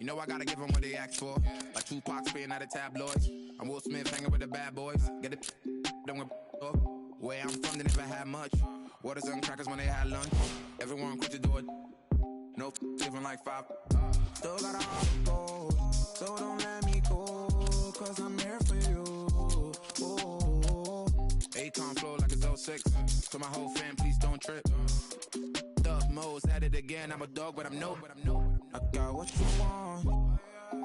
You know I gotta give them what they ask for. Like Tupac spitting out of tabloids. I'm Will Smith hanging with the bad boys. Get it, done with where I'm from, they never had much. Waters and crackers when they had lunch. Everyone quick to do it. No giving like 5. Still got a heart of gold, so don't let me go, cause I'm here for you. Akon flow like it's 06. To my whole fam, please don't trip. Dub Mo's at it again. I'm a dog, but I'm no. I got what you want,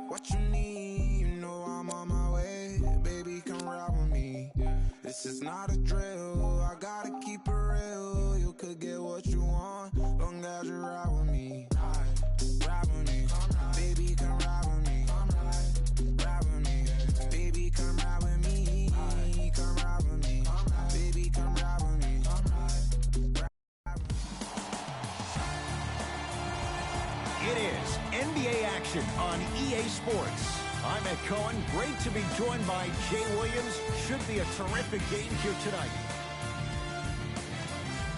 what you need. You know I'm on my way. Baby, come ride with me. This is not a drill. I gotta keep it real. You could get what you want, long as you ride with me. Ride with me. Baby, come ride with me. Ride with me. Baby, come ride with me. Come ride with me. Baby, come ride with me. It is NBA action on EA Sports. I'm Ed Cohen. Great to be joined by Jay Williams. Should be a terrific game here tonight.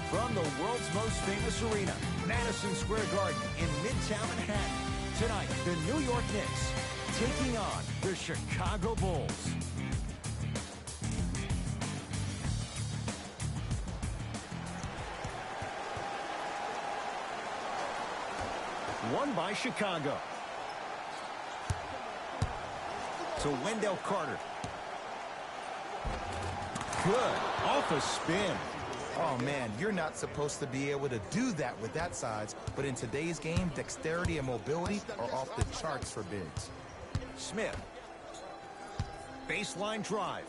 From the world's most famous arena, Madison Square Garden in Midtown Manhattan. Tonight, the New York Knicks taking on the Chicago Bulls. Won by Chicago. To Wendell Carter. Good. Off a spin. Oh, man, you're not supposed to be able to do that with that size, but in today's game, dexterity and mobility are off the charts for bigs. Smith. Baseline drive.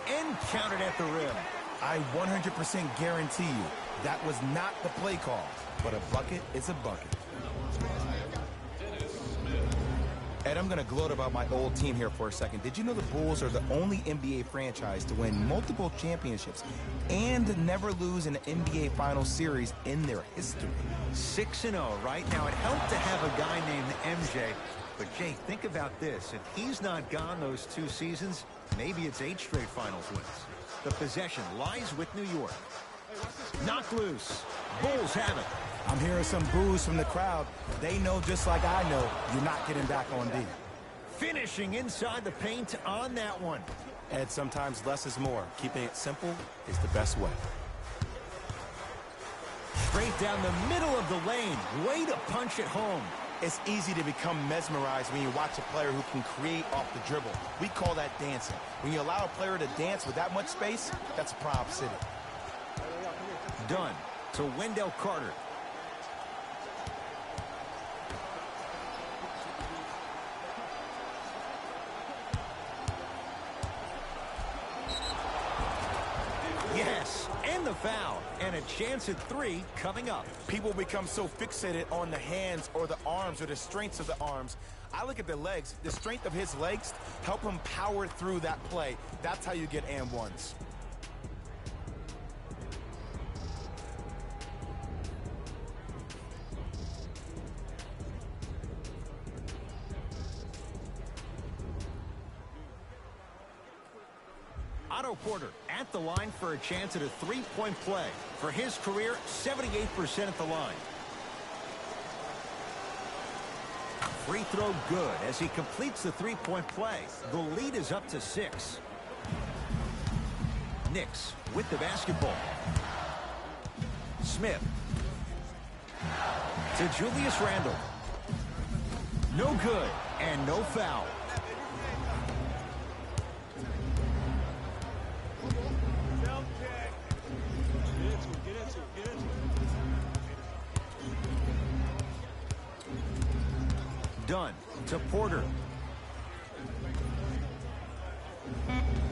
And counted at the rim. I 100% guarantee you that was not the play call, but a bucket is a bucket. Ed, I'm going to gloat about my old team here for a second. Did you know the Bulls are the only NBA franchise to win multiple championships and never lose an NBA Finals series in their history? 6-0 right now. It helped to have a guy named MJ. But, Jay, think about this. If he's not gone those 2 seasons, maybe it's 8 straight Finals wins. The possession lies with New York. Knocked loose. Bulls have it. I'm hearing some boos from the crowd. They know just like I know you're not getting back on D. Finishing inside the paint on that one. Ed, sometimes less is more. Keeping it simple is the best way. Straight down the middle of the lane. Way to punch it home. It's easy to become mesmerized when you watch a player who can create off the dribble. We call that dancing. When you allow a player to dance with that much space, that's a Prob City. Done to Wendell Carter. Yes, and the foul, and a chance at 3 coming up. People become so fixated on the hands or the arms or the strengths of the arms. I look at the legs. The strength of his legs help him power through that play. That's how you get and ones. Otto Porter at the line for a chance at a 3-point play. For his career, 78% at the line. Free throw good as he completes the 3-point play. The lead is up to 6. Knicks with the basketball. Smith. To Julius Randle. No good and no foul. Done to Porter.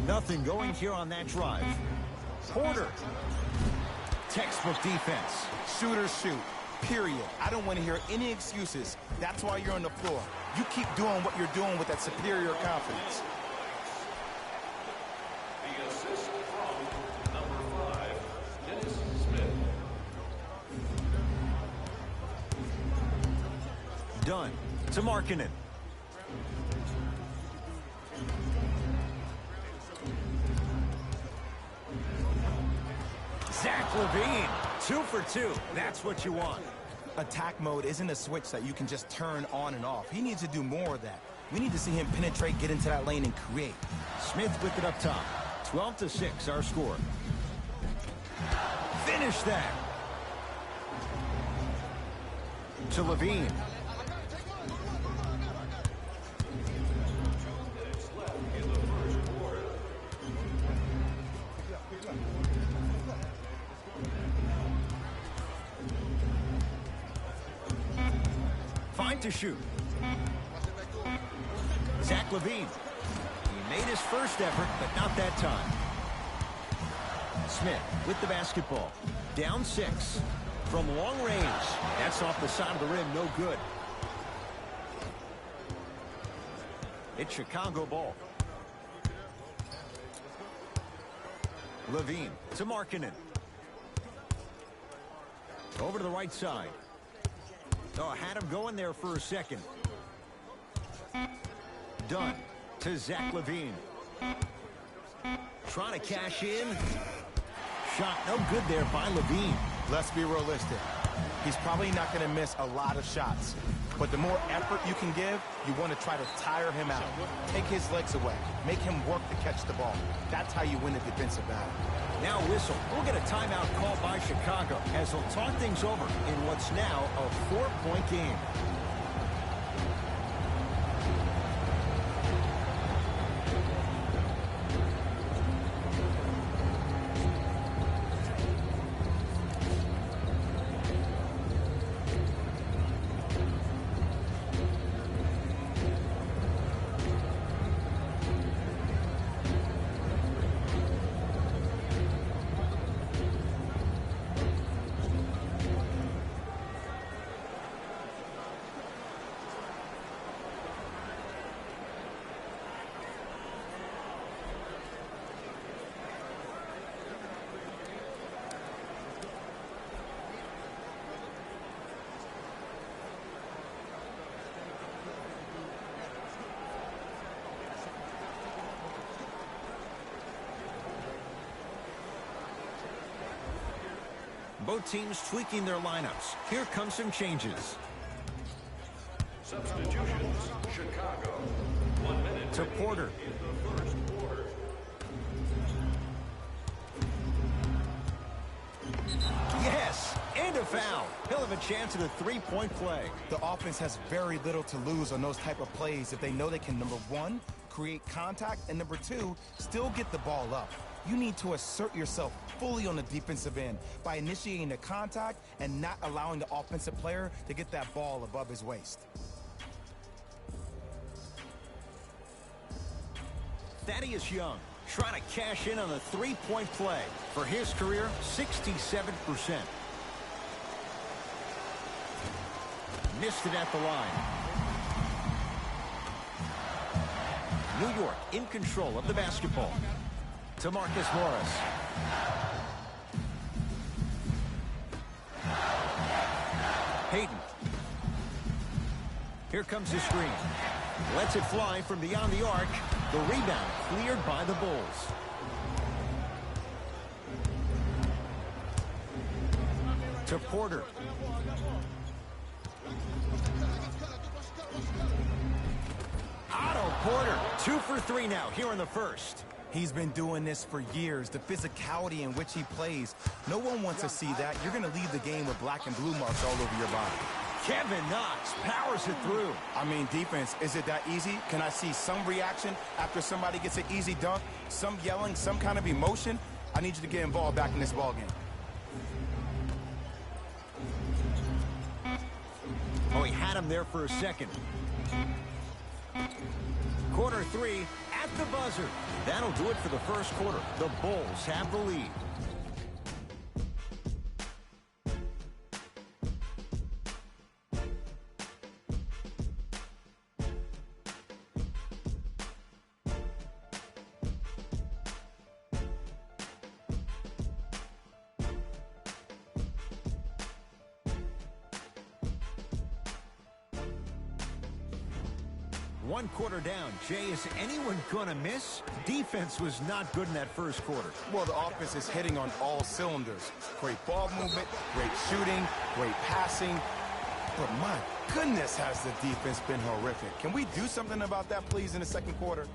Nothing going here on that drive. Porter. Textbook defense. Shooters shoot. Period. I don't want to hear any excuses. That's why you're on the floor. You keep doing what you're doing with that superior confidence. The assist from number 5, Dennis Smith. Done to Markkanen. Zach LaVine, 2 for 2. That's what you want. Attack mode isn't a switch that you can just turn on and off. He needs to do more of that. We need to see him penetrate, get into that lane, and create. Smith with it up top. 12-6, our score. Finish that. To Levine. Fine to shoot. Zach Levine. He made his first effort, but not that time. Smith with the basketball. Down 6. From long range. That's off the side of the rim. No good. It's Chicago ball. Levine to Markkanen. Over to the right side. Oh, had him going there for a second. Dunn to Zach Levine. Trying to cash in. Shot no good there by Levine. Let's be realistic. He's probably not going to miss a lot of shots. But the more effort you can give, you want to try to tire him out. Take his legs away. Make him work to catch the ball. That's how you win a defensive battle. Now whistle. We'll get a timeout called by Chicago as they'll talk things over in what's now a 4-point game. Both teams tweaking their lineups. Here come some changes. Substitutions, Chicago. 1 minute To Porter. in the first quarter. Yes! And a foul. He'll have a chance at a three-point play. The offense has very little to lose on those type of plays if they know they can, number one, create contact, and number two, still get the ball up. You need to assert yourself fully on the defensive end by initiating the contact and not allowing the offensive player to get that ball above his waist. Thaddeus Young trying to cash in on a three-point play. For his career, 67%. Missed it at the line. New York in control of the basketball. To Marcus Morris. Hayden. Here comes the screen. Lets it fly from beyond the arc. The rebound cleared by the Bulls. To Porter. Otto Porter, 2 for 3 now here in the first. He's been doing this for years. The physicality in which he plays. No one wants to see that. You're going to leave the game with black and blue marks all over your body. Kevin Knox powers it through. I mean, defense, is it that easy? Can I see some reaction after somebody gets an easy dunk? Some yelling, some kind of emotion? I need you to get involved back in this ballgame. Oh, he had him there for a second. Quarter 3 at the buzzer. That'll do it for the first quarter. The Bulls have the lead. One quarter down. Jay, is anyone going to miss? Defense was not good in that first quarter. Well, the offense is hitting on all cylinders. Great ball movement, great shooting, great passing. But my goodness, has the defense been horrific. Can we do something about that, please, in the second quarter?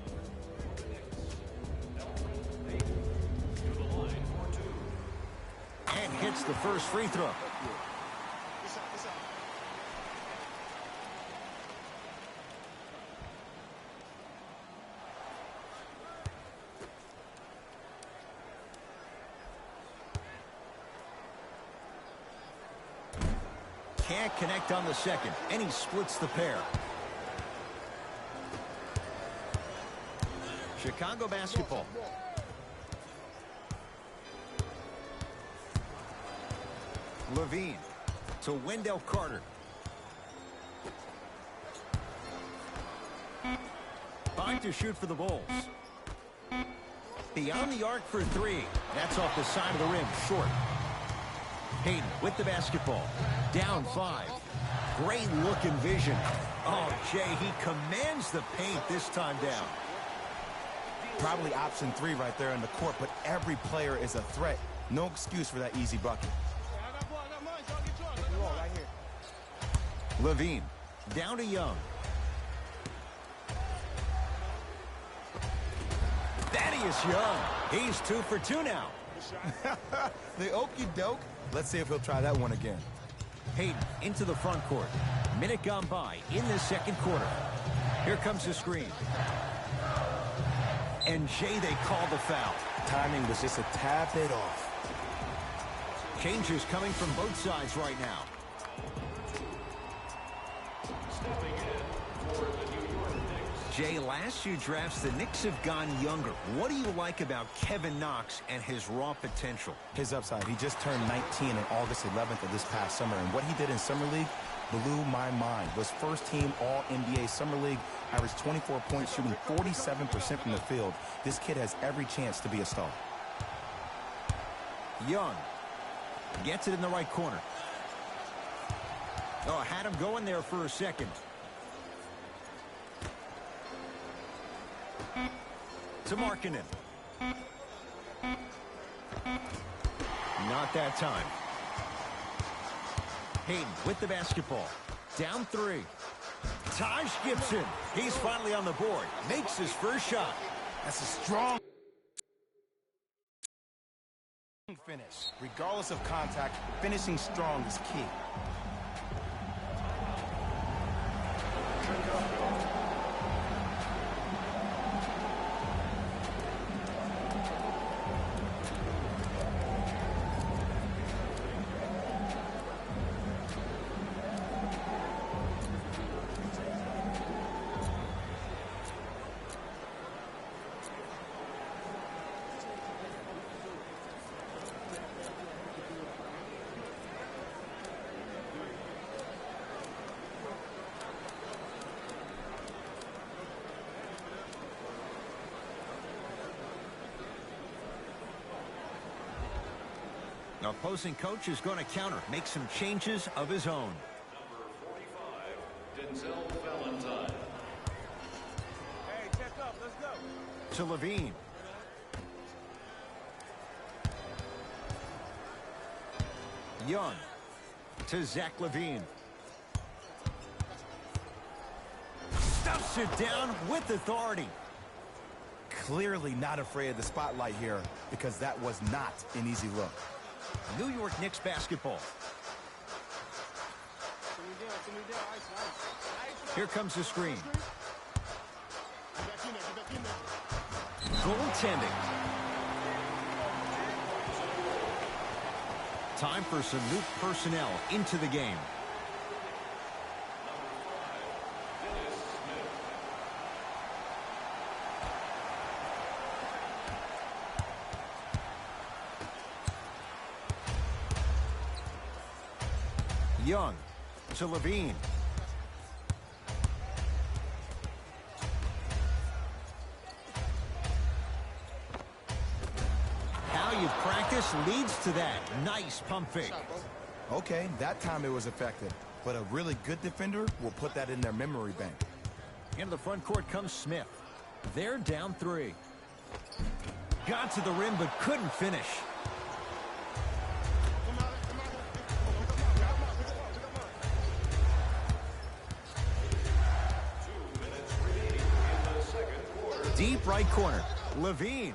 And hits the first free throw. Can't connect on the second, and he splits the pair. Chicago basketball. Levine to Wendell Carter. Fine to shoot for the Bulls. Beyond the arc for three. That's off the side of the rim, short. Hayden with the basketball. Down 5. Great look and vision. Oh, Jay, he commands the paint this time down. Probably option 3 right there in the court, but every player is a threat. No excuse for that easy bucket. Levine down to Young. Thaddeus Young. He's 2 for 2 now. The okey doke. Let's see if he'll try that one again. Hayden into the front court. Minute gone by in the second quarter. Here comes the screen. And Jay, they call the foul. Timing was just a tad bit off. Changes coming from both sides right now. Stepping in for the New York Knicks. Jay, last few drafts, the Knicks have gone younger. What do you like about Kevin Knox and his raw potential? His upside. He just turned 19 on August 11th of this past summer, and what he did in Summer League blew my mind. Was first-team All-NBA Summer League, averaged 24 points, shooting 47% from the field. This kid has every chance to be a star. Young gets it in the right corner. Oh, had him going there for a second. To Markkanen. Not that time. Hayden with the basketball. Down 3. Taj Gibson. He's finally on the board. Makes his first shot. That's a strong finish. Regardless of contact, finishing strong is key. Opposing coach is going to counter, make some changes of his own. Number 45, Denzel Valentine. Hey, check up. Let's go. To Levine. Young to Zach Levine. Stuffs it down with authority. Clearly not afraid of the spotlight here, because that was not an easy look. New York Knicks basketball. Here comes the screen. Goaltending. Time for some new personnel into the game. Young to Levine. How you practice leads to that. Nice pump fake. Okay, that time it was effective, but a really good defender will put that in their memory bank. Into the front court comes Smith. They're down 3. Got to the rim but couldn't finish. Deep right corner. Levine.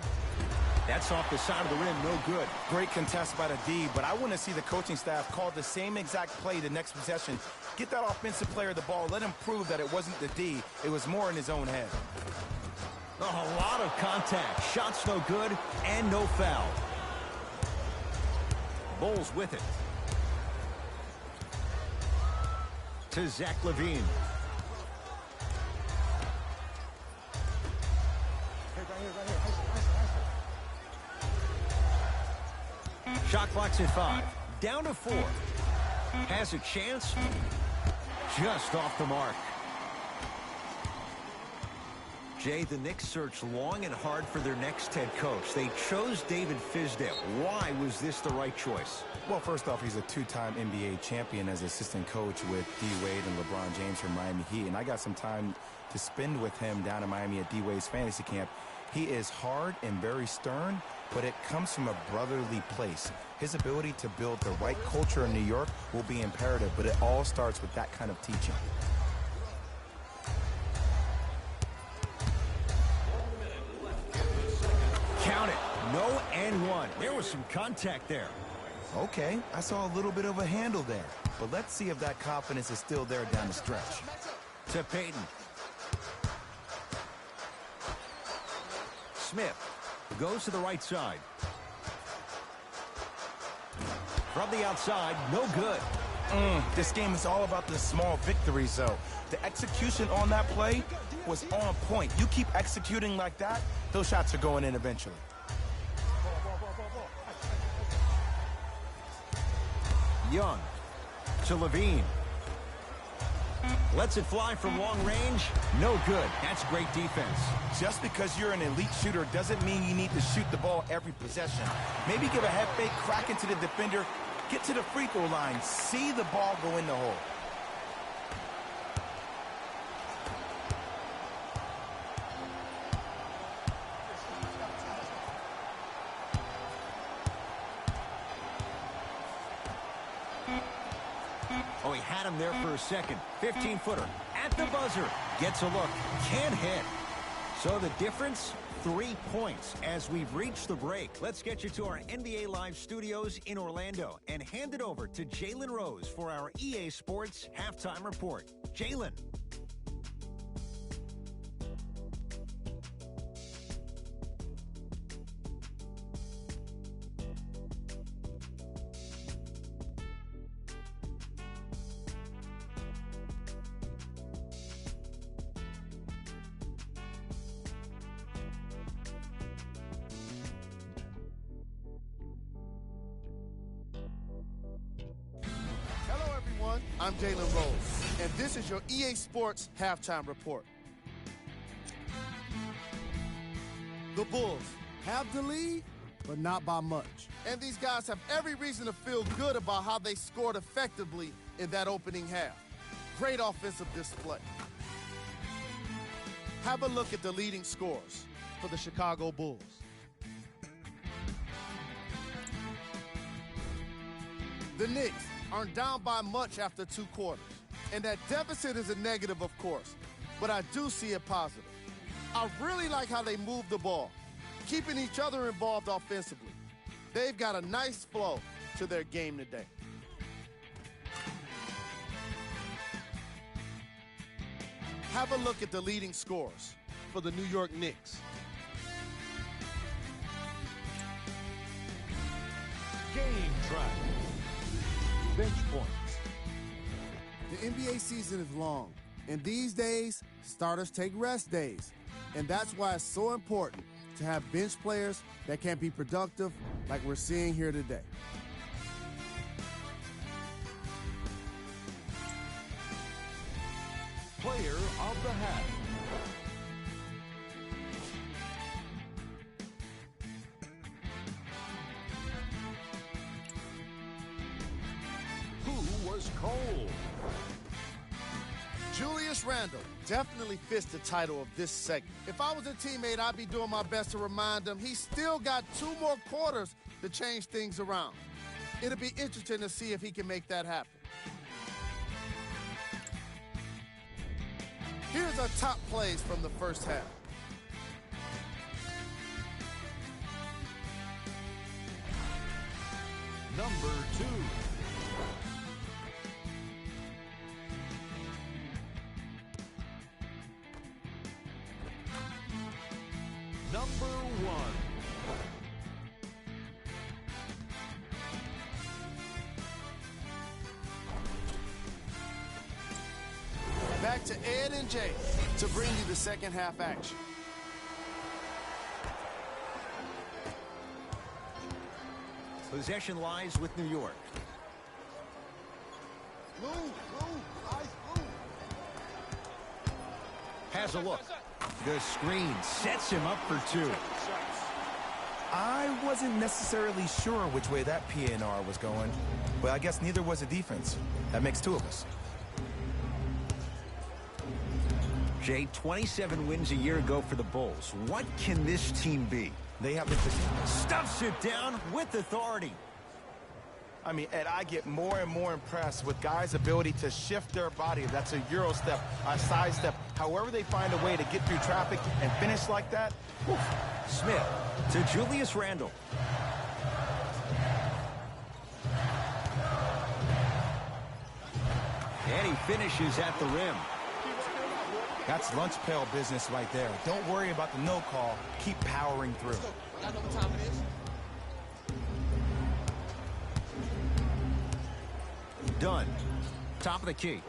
That's off the side of the rim, no good. Great contest by the D, but I want to see the coaching staff call the same exact play the next possession. Get that offensive player the ball. Let him prove that it wasn't the D. It was more in his own head. A lot of contact. Shots no good and no foul. Bulls with it. To Zach Levine. Shot clock's at 5. Down to 4. Has a chance. Just off the mark. Jay, the Knicks searched long and hard for their next head coach. They chose David Fizdale. Why was this the right choice? Well, first off, he's a two-time NBA champion as assistant coach with D. Wade and LeBron James from Miami Heat. And I got some time to spend with him down in Miami at D. Wade's fantasy camp. He is hard and very stern, but it comes from a brotherly place. His ability to build the right culture in New York will be imperative, but it all starts with that kind of teaching. Count it. No and one. There was some contact there. Okay, I saw a little bit of a handle there, but let's see if that confidence is still there down the stretch. To Payton. Smith goes to the right side. From the outside, no good. This game is all about the small victories, though. The execution on that play was on point. You keep executing like that, those shots are going in eventually. Young to Levine. Lets it fly from long range. No good. That's great defense. Just because you're an elite shooter doesn't mean you need to shoot the ball every possession. Maybe give a head fake, crack into the defender, get to the free throw line, see the ball go in the hole. Oh, he had him there for a second. 15-footer at the buzzer. Gets a look. Can't hit. So the difference, 3 points as we've reached the break. Let's get you to our NBA Live studios in Orlando and hand it over to Jalen Rose for our EA Sports Halftime Report. Jalen. I'm Jalen Rose, and this is your EA Sports Halftime Report. The Bulls have the lead, but not by much. And these guys have every reason to feel good about how they scored effectively in that opening half. Great offensive display. Have a look at the leading scorers for the Chicago Bulls. The Knicks aren't down by much after 2 quarters. And that deficit is a negative, of course, but I do see it positive. I really like how they move the ball, keeping each other involved offensively. They've got a nice flow to their game today. Have a look at the leading scorers for the New York Knicks. Game track. Bench points. The NBA season is long, and these days, starters take rest days. And that's why it's so important to have bench players that can be productive like we're seeing here today. Player of the half. Who was cold? Julius Randle definitely fits the title of this segment. If I was a teammate, I'd be doing my best to remind him he's still got 2 more quarters to change things around. It'll be interesting to see if he can make that happen. Here's our top plays from the first half. number 2. Number 1. Back to Ed and Jay to bring you the second half action. Possession lies with New York. Has a look. The screen sets him up for 2. I wasn't necessarily sure which way that PNR was going, but I guess neither was the defense. That makes 2 of us. Jay, 27 wins a year ago for the Bulls. What can this team be? They have the... Stuffs it down with authority. I mean, Ed, I get more and more impressed with guys' ability to shift their body. That's a Euro step, a side step. However they find a way to get through traffic and finish like that. Whew. Smith to Julius Randle. And he finishes at the rim. That's lunch pail business right there. Don't worry about the no call. Keep powering through. I know what time it is. Dunn, top of the key.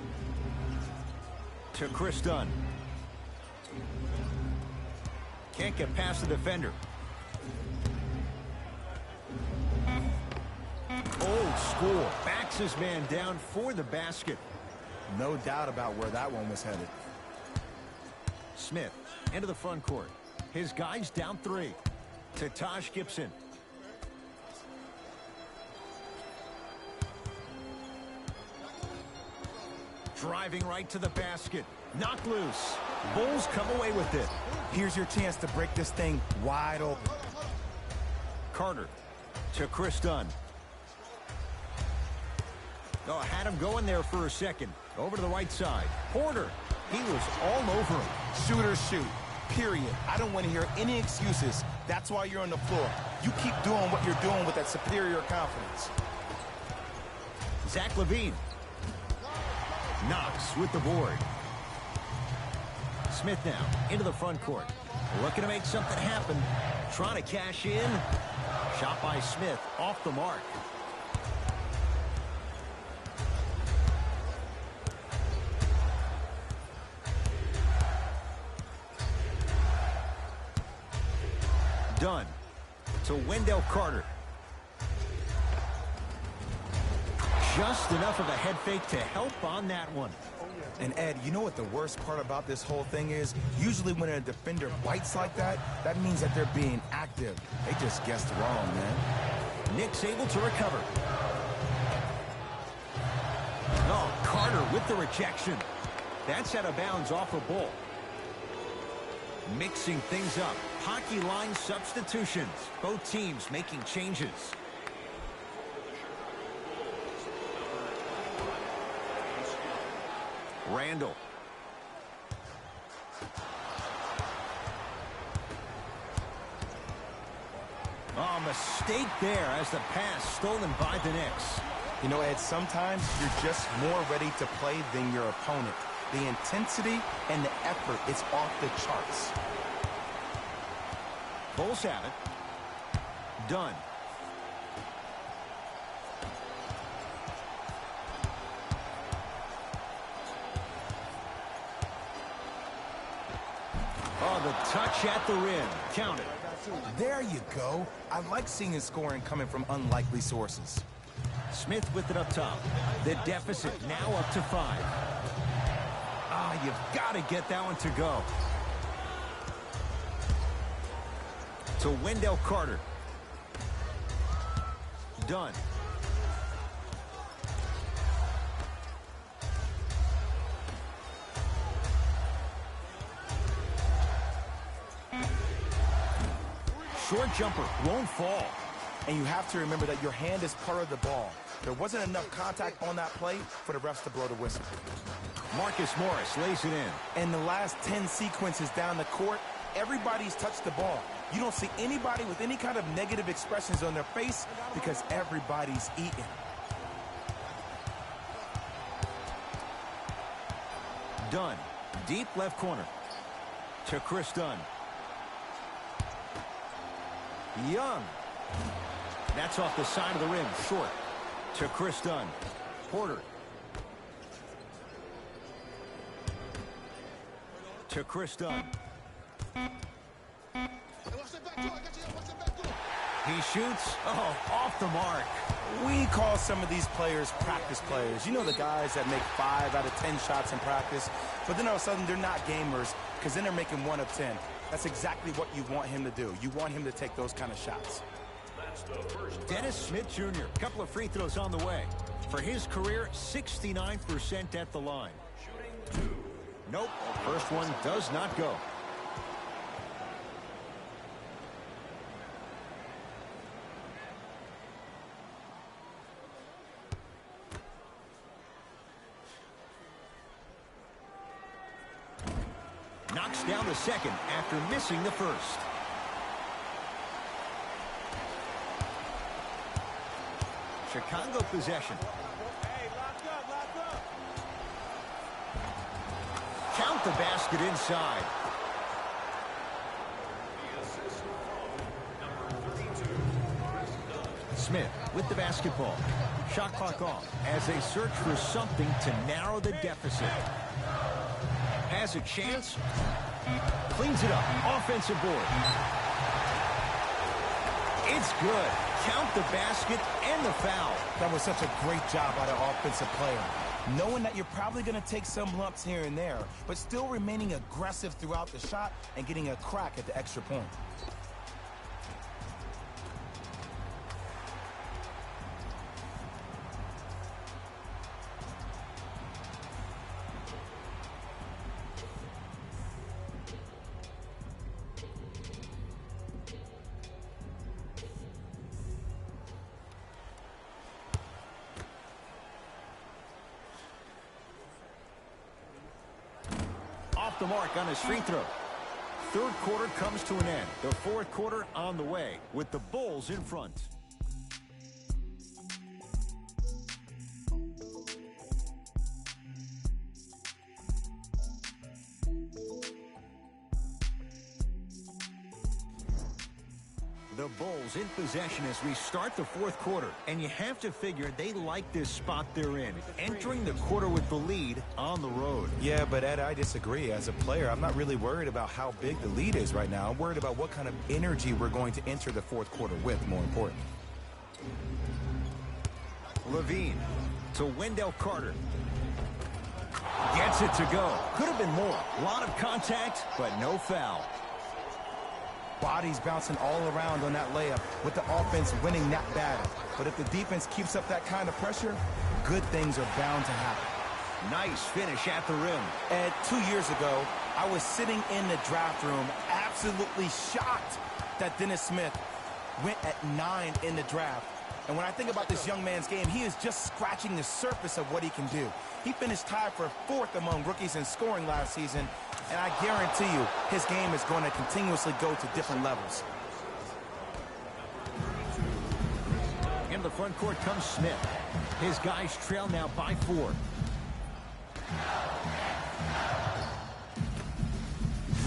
To Chris Dunn. Can't get past the defender. Old school. Backs his man down for the basket. No doubt about where that one was headed. Smith into the front court. His guys down 3. To Taj Gibson. Driving right to the basket. Knocked loose. Bulls come away with it. Here's your chance to break this thing wide open. Carter to Chris Dunn. Oh, had him going there for a second. Over to the right side. Porter. He was all over him. Shooters shoot. Period. I don't want to hear any excuses. That's why you're on the floor. You keep doing what you're doing with that superior confidence. Zach LaVine. Knox with the board. Smith now into the front court. Looking to make something happen. Trying to cash in. Shot by Smith off the mark. Dunn to Wendell Carter. Just enough of a head fake to help on that one. And Ed, you know what the worst part about this whole thing is? Usually when a defender bites like that, that means that they're being active. They just guessed wrong, man. Knicks able to recover. Oh, Carter with the rejection. That's out of bounds off a Bull. Mixing things up. Hockey line substitutions. Both teams making changes. Randle. Oh, mistake there as the pass stolen by the Knicks. You know, Ed, sometimes you're just more ready to play than your opponent. The intensity and the effort is off the charts. Bulls have it. Dunn. Oh, the touch at the rim. Count it. There you go. I like seeing his scoring coming from unlikely sources. Smith with it up top. The deficit now up to 5. Ah, you've got to get that one to go. To Wendell Carter. Dunn. Short jumper won't fall. And you have to remember that your hand is part of the ball. There wasn't enough contact on that play for the refs to blow the whistle. Marcus Morris lays it in. And the last 10 sequences down the court, everybody's touched the ball. You don't see anybody with any kind of negative expressions on their face because everybody's eating. Dunn, deep left corner. To Chris Dunn. Young. That's off the side of the rim, short. To Chris Dunn. Porter. To Chris Dunn. He shoots. Oh, off the mark. We call some of these players practice players. You know, the guys that make 5 out of 10 shots in practice, but then all of a sudden they're not gamers because then they're making 1 of 10. That's exactly what you want him to do. You want him to take those kind of shots. Dennis Smith Jr., a couple of free throws on the way. For his career, 69% at the line. Nope, first one does not go. Knocks down the second after missing the first. Chicago possession. Count the basket inside. Smith with the basketball. Shot clock off as they search for something to narrow the deficit. Has a chance. Cleans it up. Offensive board. It's good. Count the basket and the foul. That was such a great job by the offensive player. Knowing that you're probably going to take some lumps here and there, but still remaining aggressive throughout the shot and getting a crack at the extra point. Off the mark on his free throw. Third quarter comes to an end. The fourth quarter on the way with the Bulls in front. The Bulls in possession as we start the fourth quarter. And you have to figure they like this spot they're in. Entering the quarter with the lead on the road. Yeah, but Ed, I disagree. As a player, I'm not really worried about how big the lead is right now. I'm worried about what kind of energy we're going to enter the fourth quarter with, more important. Levine to Wendell Carter. Gets it to go. Could have been more. A lot of contact, but no foul. Bodies bouncing all around on that layup with the offense winning that battle. But if the defense keeps up that kind of pressure, good things are bound to happen. Nice finish at the rim. Ed, 2 years ago, I was sitting in the draft room absolutely shocked that Dennis Smith went at 9 in the draft. And when I think about this young man's game, he is just scratching the surface of what he can do. He finished tied for 4th among rookies in scoring last season, and I guarantee you his game is going to continuously go to different levels. In the front court comes Smith. His guys trail now by 4.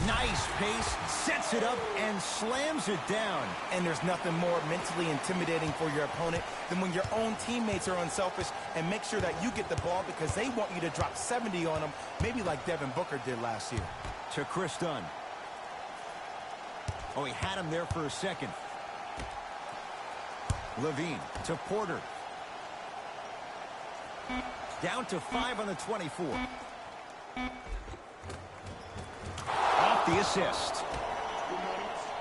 Nice pace, sets it up, and slams it down. And there's nothing more mentally intimidating for your opponent than when your own teammates are unselfish and make sure that you get the ball because they want you to drop 70 on them, maybe like Devin Booker did last year. To Chris Dunn. Oh, he had him there for a second. Levine to Porter. Down to 5 on the 24. Off the assist.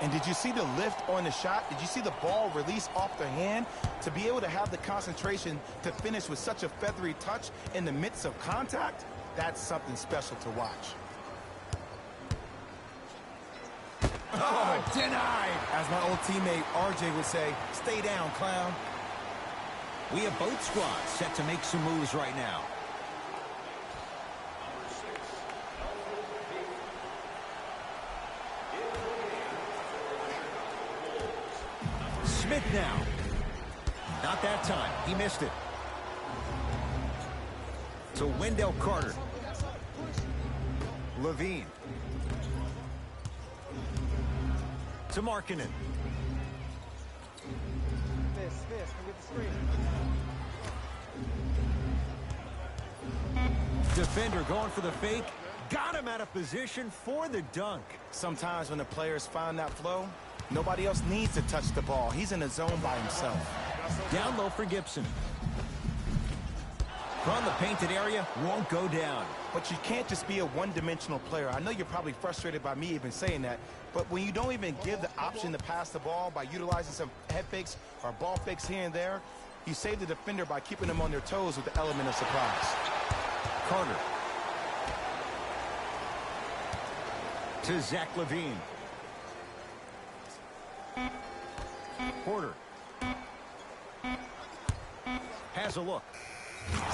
And did you see the lift on the shot? Did you see the ball release off the hand? To be able to have the concentration to finish with such a feathery touch in the midst of contact, that's something special to watch. Oh, denied. As my old teammate RJ would say, stay down, clown. We have both squads set to make some moves right now. Smith now. Not that time. He missed it. To Wendell Carter. Levine. To Markkanen. Defender going for the fake. Got him out of position for the dunk. Sometimes when the players find that flow, nobody else needs to touch the ball. He's in the zone by himself. Down low for Gibson. From the painted area, won't go down. But you can't just be a one-dimensional player. I know you're probably frustrated by me even saying that, but when you don't even give the option to pass the ball by utilizing some head fakes or ball fakes here and there, you save the defender by keeping them on their toes with the element of surprise. Carter. To Zach Levine. Porter. Has a look.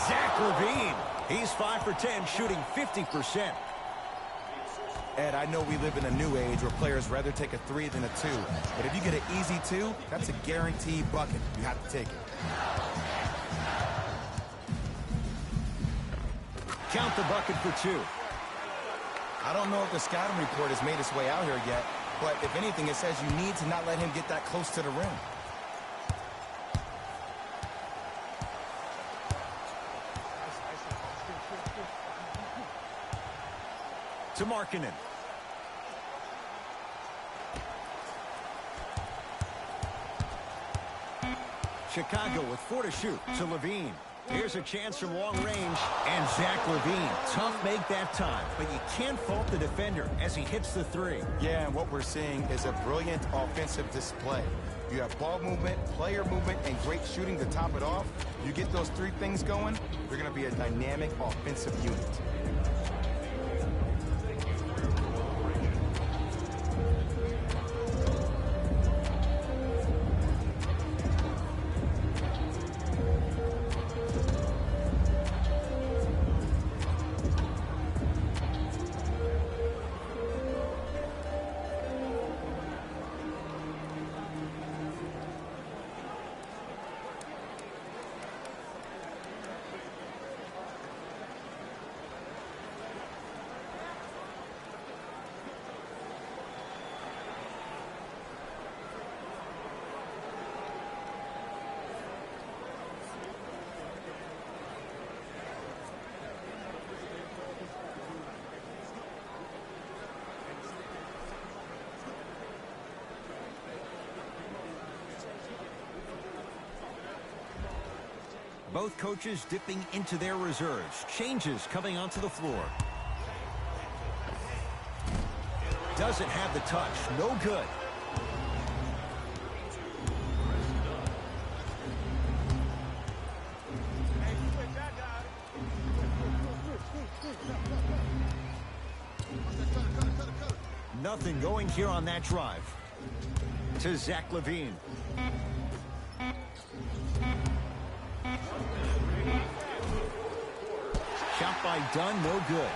Zach Levine. He's 5 for 10, shooting 50%. Ed, I know we live in a new age where players rather take a 3 than a 2. But if you get an easy 2, that's a guaranteed bucket. You have to take it. Count the bucket for 2. I don't know if the scouting report has made its way out here yet, but if anything, it says you need to not let him get that close to the rim. To Markkanen. Chicago with 4 to shoot. To Levine. Here's a chance from long range. And Zach Levine. Tough make that time. But you can't fault the defender as he hits the 3. Yeah, and what we're seeing is a brilliant offensive display. You have ball movement, player movement, and great shooting to top it off. You get those 3 things going, you're going to be a dynamic offensive unit. Both coaches dipping into their reserves. Changes coming onto the floor. Doesn't have the touch. No good. Nothing going here on that drive. To Zach Levine. Shot by Dunn, no good.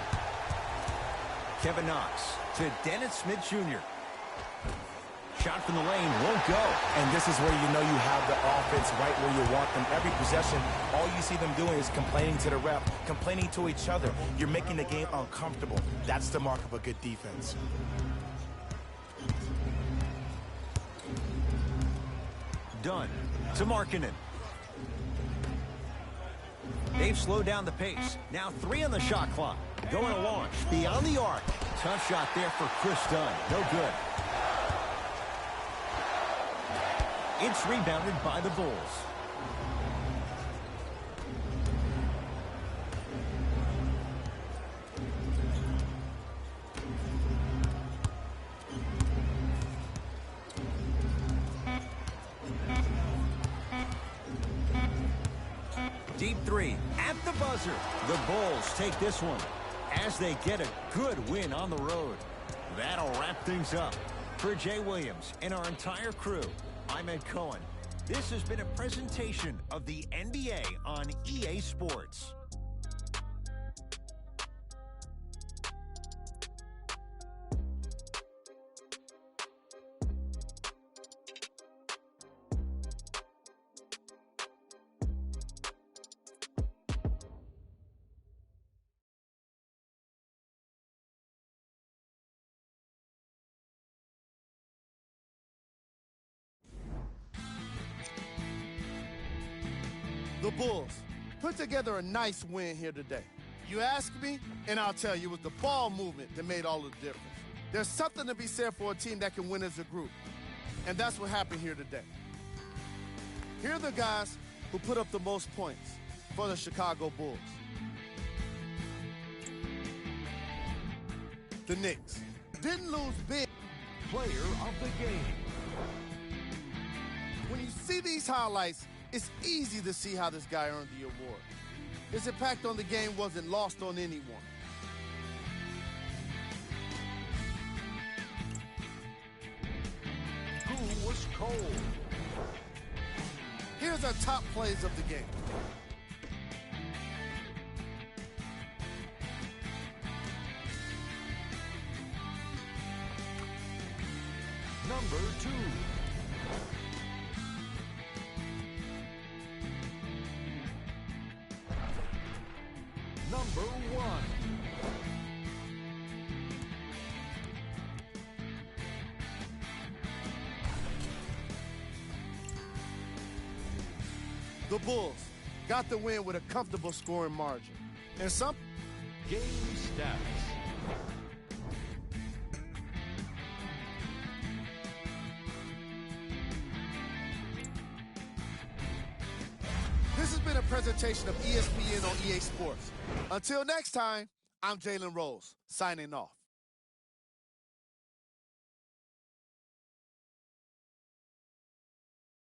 Kevin Knox to Dennis Smith Jr. Shot from the lane, won't go. And this is where you know you have the offense right where you want them. Every possession, all you see them doing is complaining to the ref, complaining to each other. You're making the game uncomfortable. That's the mark of a good defense. Dunn to Markkanen. They've slowed down the pace. Now 3 on the shot clock. Going to launch beyond the arc. Tough shot there for Chris Dunn. No good. It's rebounded by the Bulls. Deep 3 at the buzzer. The Bulls take this one as they get a good win on the road. That'll wrap things up. For Jay Williams and our entire crew, I'm Ed Cohen. This has been a presentation of the NBA on EA Sports. Bulls put together a nice win here today. You ask me, and I'll tell you, it was the ball movement that made all the difference. There's something to be said for a team that can win as a group, and that's what happened here today. Here are the guys who put up the most points for the Chicago Bulls. The Knicks didn't lose big. Player of the game. When you see these highlights, it's easy to see how this guy earned the award. His impact on the game wasn't lost on anyone. Who was cold? Here's our top plays of the game. Number 2. Number 1. The Bulls got the win with a comfortable scoring margin. And some Game stats. This has been a presentation of ESPN on EA Sports. Until next time, I'm Jalen Rose, signing off.